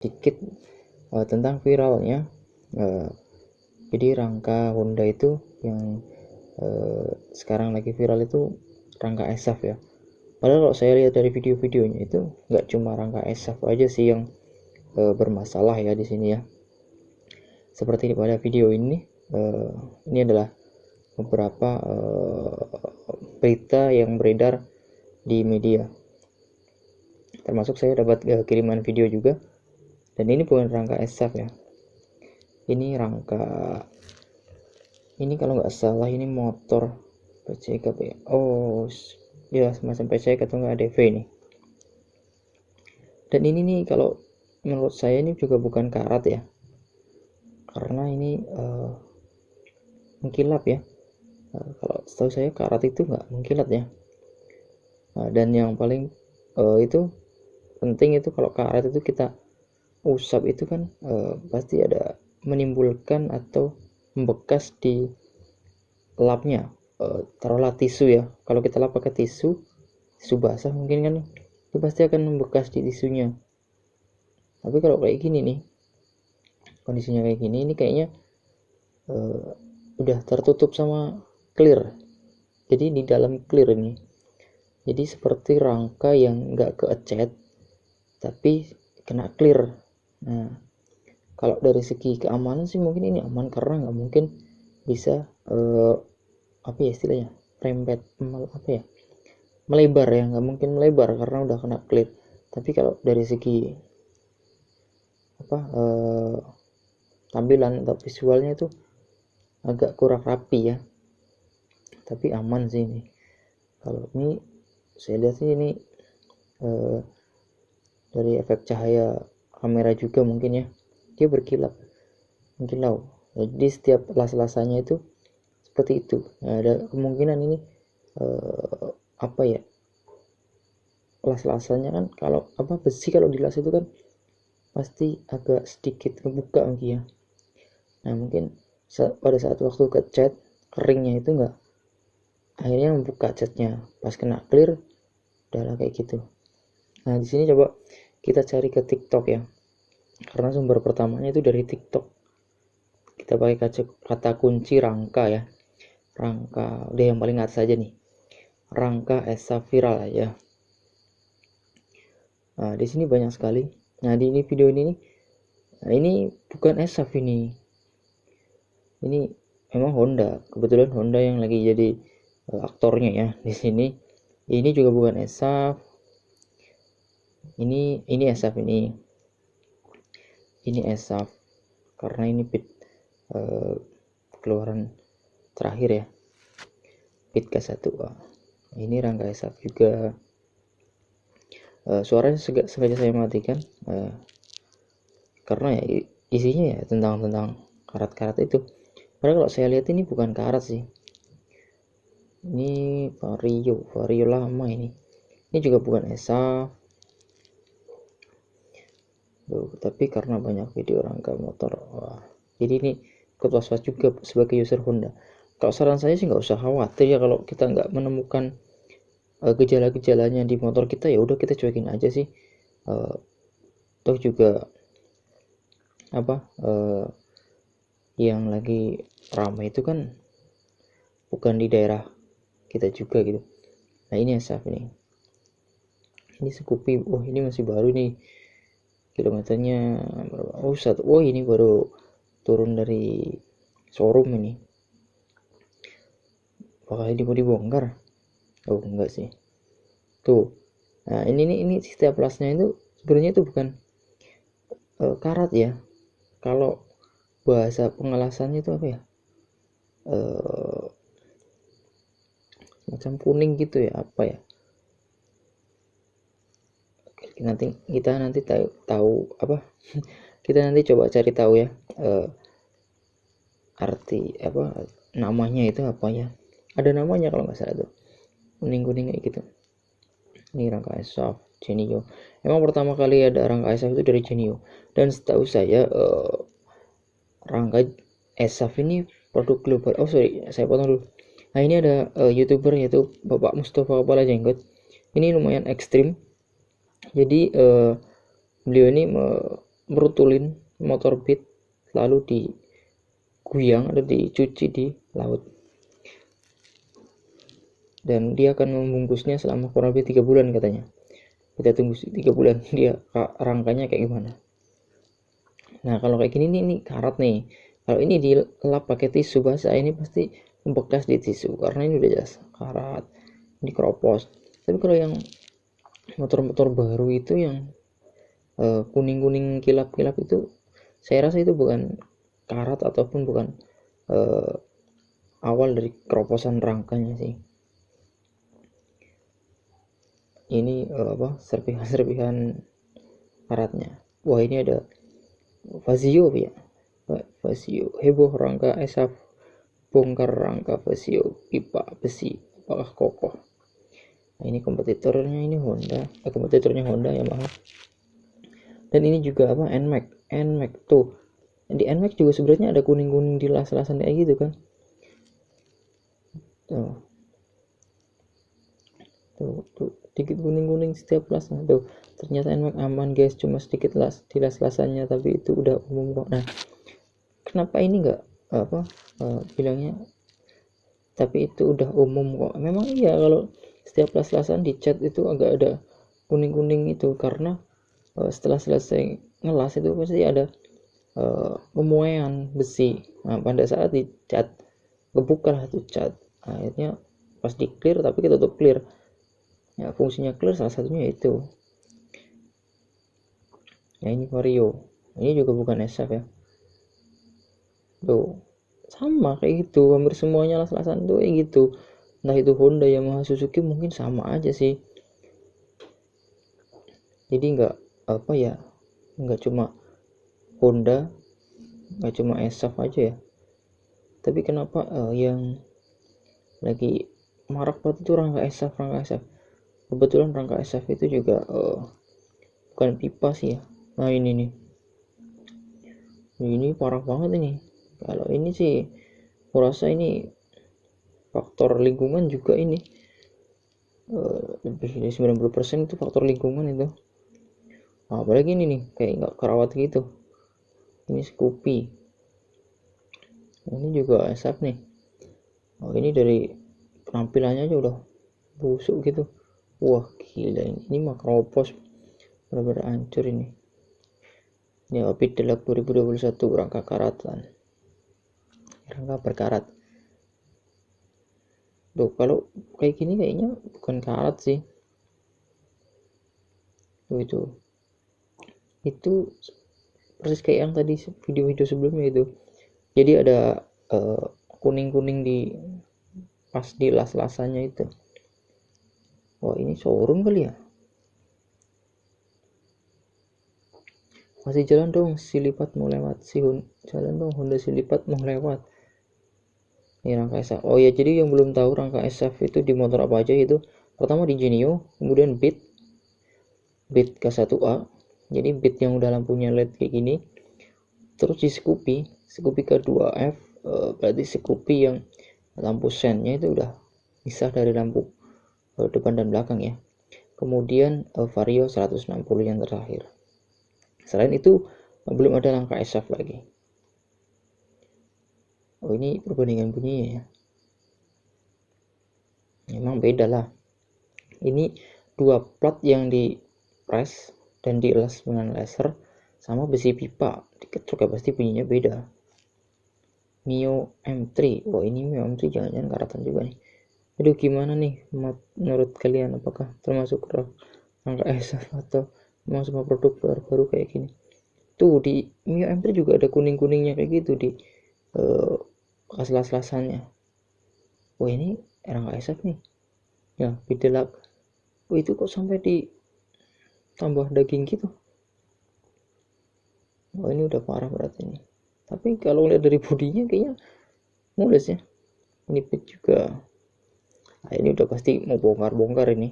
sedikit tentang viralnya. Jadi rangka Honda itu yang sekarang lagi viral itu rangka ESAF ya. Padahal kalau saya lihat dari video-videonya itu nggak cuma rangka ESAF aja sih yang bermasalah ya di sini ya. Seperti pada video ini adalah beberapa berita yang beredar di media. Termasuk saya dapat kiriman video juga, dan ini bukan rangka ESAF ya. Ini rangka, ini kalau nggak salah ini motor PCK ya. Oh ya, semacam PCK atau nggak ADV nih. Dan ini nih kalau menurut saya ini juga bukan karat ya, karena ini mengkilap ya. Kalau setahu saya karat itu nggak mengkilat ya. Dan yang paling itu penting itu kalau karat itu kita usap itu kan pasti ada menimbulkan atau membekas di lapnya. Taruhlah tisu ya, kalau kita lap pakai tisu basah mungkin kan itu pasti akan membekas di tisunya. Tapi kalau kayak gini nih, kondisinya kayak gini, ini kayaknya udah tertutup sama clear. Jadi di dalam clear ini, jadi seperti rangka yang nggak keecet tapi kena clear. Nah, kalau dari segi keamanan sih mungkin ini aman, karena nggak mungkin bisa apa ya istilahnya, rembet, melebar ya, nggak mungkin melebar karena udah kena clear. Tapi kalau dari segi tampilan atau visualnya itu agak kurang rapi ya, tapi aman sih ini. Kalau ini saya lihat sih ini dari efek cahaya kamera juga mungkin ya, dia berkilau. Jadi setiap las-lasannya itu seperti itu. Nah, ada kemungkinan ini las-lasannya kan, kalau besi kalau dilas itu kan pasti agak sedikit kebuka mungkin ya. Nah mungkin pada saat waktu ke cat keringnya itu enggak, akhirnya membuka catnya, pas kena clear udah kayak gitu. Nah di sini coba kita cari ke TikTok ya, karena sumber pertamanya itu dari TikTok. Kita pakai kata kunci rangka ya, rangka udah yang paling atas aja nih, rangka ESAF viral aja. Nah di sini banyak sekali. Nah di ini video ini nih, nah ini bukan ESAF ini memang Honda. Kebetulan Honda yang lagi jadi aktornya ya di sini. Ini juga bukan ESAF. Ini ESAF ini ESAF karena ini pit keluaran terakhir ya, pit K1. Ini rangka ESAF juga. Suaranya sengaja saya matikan karena ya isinya ya tentang karat-karat itu. Padahal kalau saya lihat ini bukan karat sih, ini vario lama ini juga bukan ESAF. Tapi karena banyak video rangka motor, jadi ini ikut was-was juga sebagai user Honda. Kalau saran saya sih nggak usah khawatir ya, kalau kita nggak menemukan gejala-gejalanya di motor kita, ya udah kita cuekin aja sih. Toh juga yang lagi ramai itu kan bukan di daerah kita juga gitu. Nah ini ESAF ini Scoopy. Ini masih baru nih, kilometernya berapa? Ini baru turun dari showroom ini. Apakah ini mau dibongkar? Enggak sih. Tuh. Nah ini setiap plasnya itu sebenarnya itu bukan karat ya. Kalau bahasa pengelasannya itu apa ya, macam kuning gitu ya, kita nanti tahu kita nanti coba cari tahu ya arti namanya itu apa ya, ada namanya kalau nggak salah tuh, kuning kayak gitu. Ini rangka ESAF Genio. Emang pertama kali ada rangka ESAF itu dari Genio, dan setahu saya rangka ESAF ini produk global. Saya potong dulu. Nah ini ada youtuber yaitu Bapak Mustafa Kepala Jenggot. Ini lumayan ekstrim. Jadi beliau ini merutulin motor Beat lalu diguyang atau dicuci di laut, dan dia akan membungkusnya selama kurang lebih 3 bulan katanya. Kita tunggu 3 bulan dia rangkanya kayak gimana. Nah kalau kayak gini nih karat nih, kalau ini dilap pakai tisu basah ini pasti membekas di tisu karena ini udah jelas karat, ini keropos. Tapi kalau yang motor-motor baru itu yang kuning-kuning kilap-kilap itu, saya rasa itu bukan karat ataupun bukan awal dari keroposan rangkanya sih. Ini serpihan karatnya. Wah ini ada Fazio ya, Fazio heboh rangka esaf, bongkar rangka Fazio pipa besi apakah kokoh. Nah ini kompetitornya, ini Honda, kompetitornya Honda Yamaha. Dan ini juga NMAX tuh. Di NMAX juga sebenarnya ada kuning-kuning di las-lasan kayak gitu kan. Tuh sedikit kuning-kuning setiap lasnya tuh. Ternyata NMAX aman guys, cuma sedikit di las-lasannya, tapi itu udah umum kok. Nah kenapa ini enggak bilangnya tapi itu udah umum kok? Memang iya, kalau setiap las-lasan dicat itu agak ada kuning-kuning itu karena setelah selesai ngelas itu pasti ada pemuaian besi. Nah pada saat dicat kebuka tuh cat, akhirnya pas di clear tapi kita tutup clear ya, fungsinya clear salah satunya itu ya. Ini Vario, ini juga bukan SF ya, tuh sama kayak gitu, hampir semuanya las-lasan tuh kayak gitu. Entah itu Honda, Yamaha, Suzuki mungkin sama aja sih. Jadi nggak cuma Honda, nggak cuma SF aja ya. Tapi kenapa yang lagi marak banget itu rangka SF. Kebetulan rangka SF itu juga bukan pipa sih ya. Nah ini parah banget ini. Kalau ini sih kurasa ini faktor lingkungan juga ini, lebih dari 90% itu faktor lingkungan itu. Nah, apalagi ini nih kayak nggak kerawat gitu. Ini Scoopy, ini juga SF nih. Ini dari penampilannya aja udah busuk gitu. Wah gila, ini mah keropos, benar-benar hancur ini. Ini Opit Delak 2021 rangka karatan, rangka berkarat. Tuh kalau kayak gini kayaknya bukan karat sih. Tuh itu persis kayak yang tadi video-video sebelumnya itu. Jadi ada kuning-kuning di pas di las-lasannya itu. Wah ini showroom kali ya. Masih jalan dong, si lipat mau lewat, jalan dong Honda si lipat mau lewat. Ini rangka SF. Oh ya, jadi yang belum tahu rangka SF itu di motor apa aja itu, pertama di Genio, kemudian Beat K1A, jadi Beat yang udah lampunya LED kayak gini. Terus di Scoopy K2F, berarti Scoopy yang lampu sennya itu udah bisa dari lampu depan dan belakang ya. Kemudian Vario 160 yang terakhir. Selain itu belum ada rangka SF lagi. Oh ini perbandingan bunyinya ya, memang beda lah. Ini dua plat yang di press dan dielas dengan laser sama besi pipa diketruk ya, pasti bunyinya beda. Mio M3, wah ini Mio M3 jangan-jangan karatan juga nih. Aduh gimana nih menurut kalian, apakah termasuk rangka SF atau memang semua produk baru kayak gini? Tuh di Mio M3 juga ada kuning-kuningnya kayak gitu di bekas las-lasannya. Wah ini rangka SF nih ya, Bidelak. Oh itu kok sampai di tambah daging gitu. Oh ini udah parah berarti ini. Tapi kalau lihat dari bodinya kayaknya mulus ya. Ini pit juga. Nah ini udah pasti mau bongkar ini.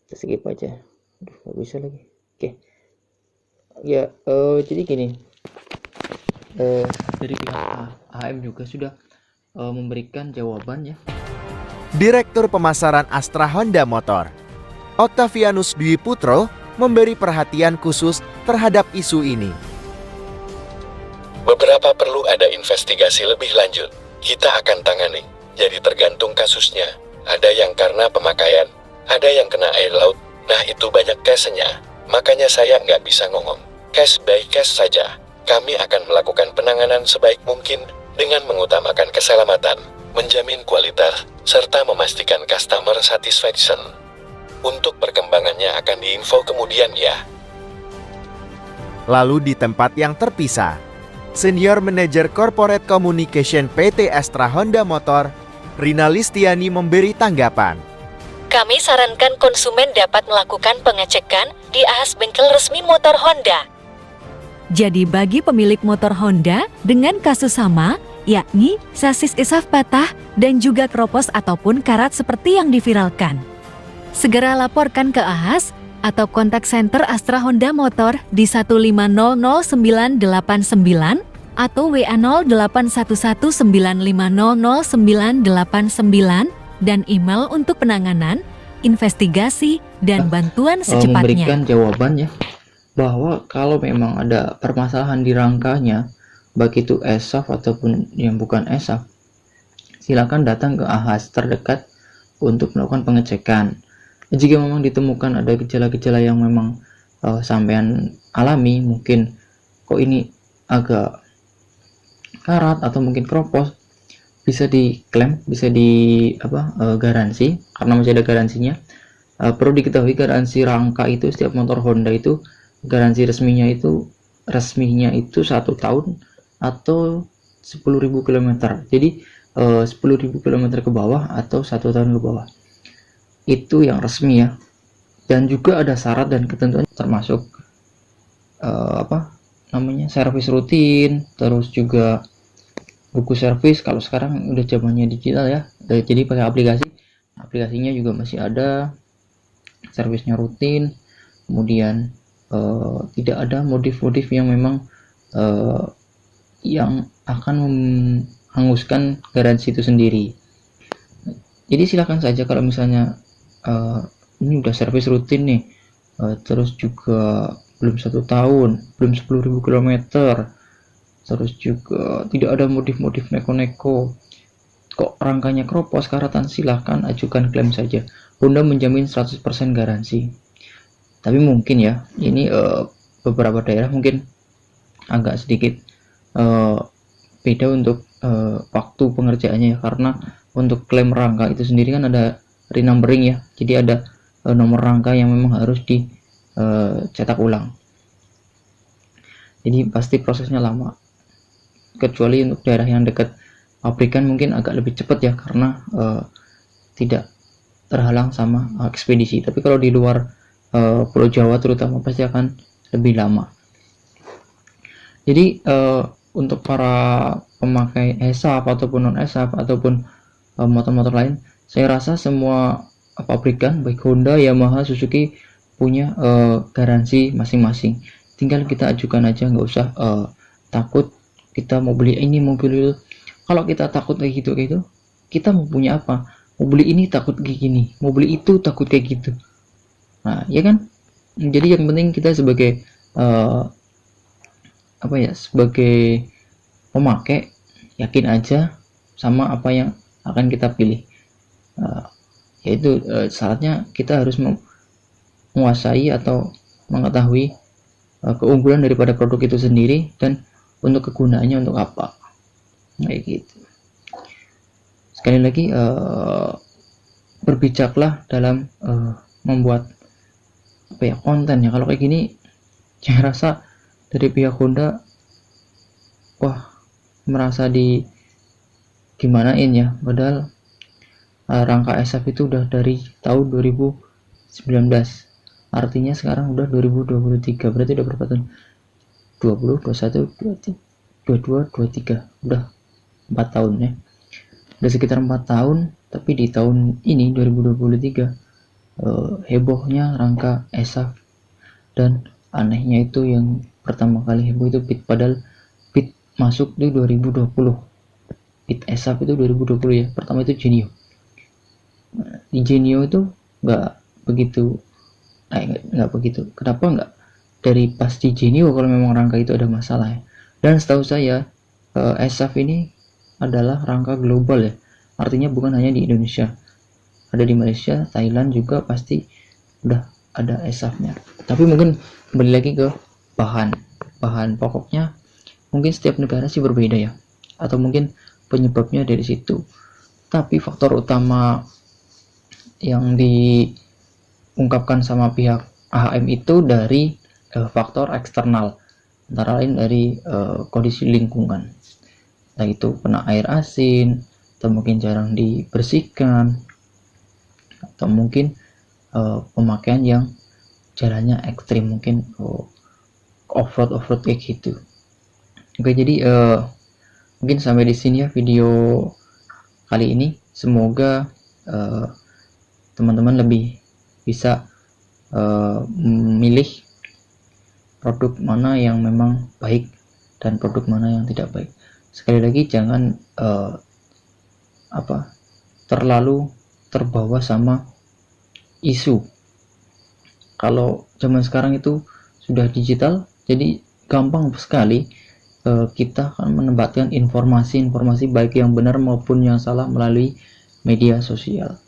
Kita skip aja. Aduh gak bisa lagi. Oke. Ya jadi gini. Dari pihak HM juga sudah memberikan jawaban ya. Direktur Pemasaran Astra Honda Motor, Octavianus Dwi Putro, memberi perhatian khusus terhadap isu ini. Beberapa perlu ada investigasi lebih lanjut. Kita akan tangani. Jadi tergantung kasusnya. Ada yang karena pemakaian, ada yang kena air laut. Nah itu banyak case-nya. Makanya saya nggak bisa ngomong. Case by case saja. Kami akan melakukan penanganan sebaik mungkin dengan mengutamakan keselamatan, menjamin kualitas, serta memastikan customer satisfaction. Untuk perkembangannya akan diinfo kemudian ya. Lalu di tempat yang terpisah, Senior Manager Corporate Communication PT Astra Honda Motor, Rina Listiani memberi tanggapan. Kami sarankan konsumen dapat melakukan pengecekan di ahas bengkel resmi motor Honda. Jadi bagi pemilik motor Honda dengan kasus sama, yakni sasis isaf patah dan juga kropos ataupun karat seperti yang diviralkan, segera laporkan ke ahas atau kontak center Astra Honda Motor di 1500989 atau WA 081195000989 dan email untuk penanganan, investigasi, dan bantuan secepatnya. Memberikan jawabannya bahwa kalau memang ada permasalahan di rangkanya, baik itu ESAF ataupun yang bukan ESAF, silakan datang ke ahas terdekat untuk melakukan pengecekan. Jika memang ditemukan ada gejala-gejala yang memang sampean alami, mungkin kok ini agak karat atau mungkin kropos, bisa diklaim, bisa garansi, karena masih ada garansinya. Perlu diketahui garansi rangka itu setiap motor Honda itu garansi resminya itu 1 tahun atau 10.000 km. Jadi 10.000 km ke bawah atau 1 tahun ke bawah itu yang resmi ya. Dan juga ada syarat dan ketentuan termasuk servis rutin, terus juga buku servis. Kalau sekarang udah zamannya digital ya, jadi pakai aplikasinya juga masih ada, servisnya rutin. Kemudian tidak ada modif-modif yang memang yang akan menghanguskan garansi itu sendiri. Jadi silakan saja kalau misalnya ini udah servis rutin nih, terus juga belum 1 tahun, belum 10.000 km, terus juga tidak ada modif-modif neko-neko, kok rangkanya kropos, karatan, silahkan ajukan klaim saja. Honda menjamin 100% garansi. Tapi mungkin ya, ini beberapa daerah mungkin agak sedikit beda untuk waktu pengerjaannya ya, karena untuk klaim rangka itu sendiri kan ada renumbering ya, jadi ada nomor rangka yang memang harus dicetak ulang. Jadi pasti prosesnya lama. Kecuali untuk daerah yang dekat pabrikan mungkin agak lebih cepat ya, karena tidak terhalang sama ekspedisi. Tapi kalau di luar Pulau Jawa terutama pasti akan lebih lama. Jadi untuk para pemakai ESAF ataupun non ESAF ataupun motor-motor lain, saya rasa semua pabrikan baik Honda, Yamaha, Suzuki punya garansi masing-masing. Tinggal kita ajukan aja, nggak usah takut kita mau beli ini mau beli itu. Kalau kita takut kayak gitu, kita mau punya apa? Mau beli ini takut kayak gini, mau beli itu takut kayak gitu. Nah ya kan, jadi yang penting kita sebagai sebagai pemakai yakin aja sama apa yang akan kita pilih. Yaitu syaratnya kita harus menguasai atau mengetahui keunggulan daripada produk itu sendiri dan untuk kegunaannya untuk apa, kayak gitu. Sekali lagi berbijaklah dalam membuat konten ya. Kalau kayak gini saya rasa dari pihak Honda merasa gimanain ya, padahal rangka ESAF itu udah dari tahun 2019, artinya sekarang udah 2023, berarti udah berapa tahun? 20, 21, 22, 23, udah 4 tahun ya, udah sekitar 4 tahun. Tapi di tahun ini 2023 hebohnya rangka ESAF, dan anehnya itu yang pertama kali heboh itu PIT, padahal PIT masuk di 2020, PIT ESAF itu 2020 ya. Pertama itu Genio. Di Genio itu nggak begitu nggak begitu. Kenapa nggak dari pas di Genio kalau memang rangka itu ada masalah ya? Dan setahu saya ESAF ini adalah rangka global ya, artinya bukan hanya di Indonesia, ada di Malaysia, Thailand juga pasti udah ada ESAF-nya. Tapi mungkin kembali lagi ke bahan pokoknya, mungkin setiap negara sih berbeda ya, atau mungkin penyebabnya dari situ. Tapi faktor utama yang diungkapkan sama pihak AHM itu dari faktor eksternal, antara lain dari kondisi lingkungan, entah itu kena air asin, atau mungkin jarang dibersihkan, atau mungkin pemakaian yang jalannya ekstrim, mungkin off-road kayak gitu. Oke, jadi mungkin sampai di sini ya video kali ini. Semoga teman-teman lebih bisa memilih produk mana yang memang baik dan produk mana yang tidak baik. Sekali lagi, jangan terlalu terbawa sama isu. Kalau zaman sekarang itu sudah digital, jadi gampang sekali kita akan mendapatkan informasi baik yang benar maupun yang salah melalui media sosial.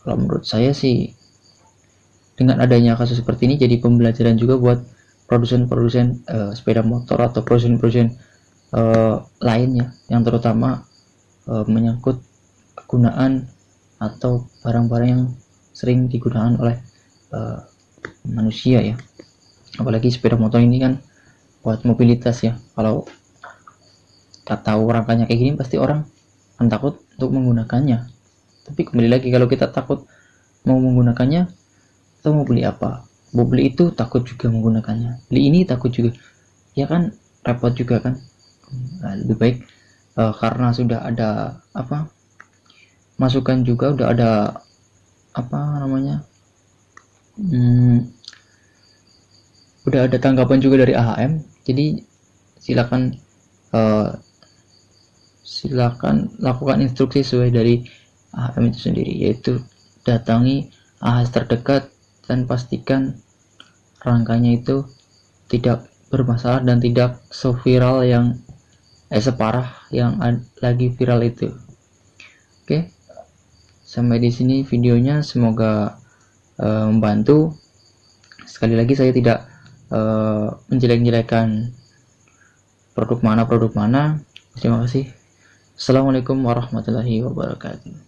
Kalau menurut saya sih, dengan adanya kasus seperti ini jadi pembelajaran juga buat produsen-produsen sepeda motor atau produsen-produsen lainnya yang terutama menyangkut penggunaan atau barang-barang yang sering digunakan oleh manusia ya. Apalagi sepeda motor ini kan buat mobilitas ya. Kalau kita tahu rangkanya kayak gini, pasti orang akan takut untuk menggunakannya. Tapi kembali lagi, kalau kita takut mau menggunakannya, atau mau beli apa, mau beli itu takut juga menggunakannya, beli ini takut juga, ya kan repot juga kan. Nah, lebih baik karena sudah ada masukan juga, udah ada udah ada tanggapan juga dari AHM. Jadi silakan lakukan instruksi sesuai dari AHM itu sendiri, yaitu datangi AHS terdekat dan pastikan rangkanya itu tidak bermasalah dan tidak seviral yang separah yang lagi viral itu. Oke, sampai di sini videonya, semoga membantu. Sekali lagi, saya tidak menjelek-jelekan produk mana. Terima kasih. Assalamualaikum warahmatullahi wabarakatuh.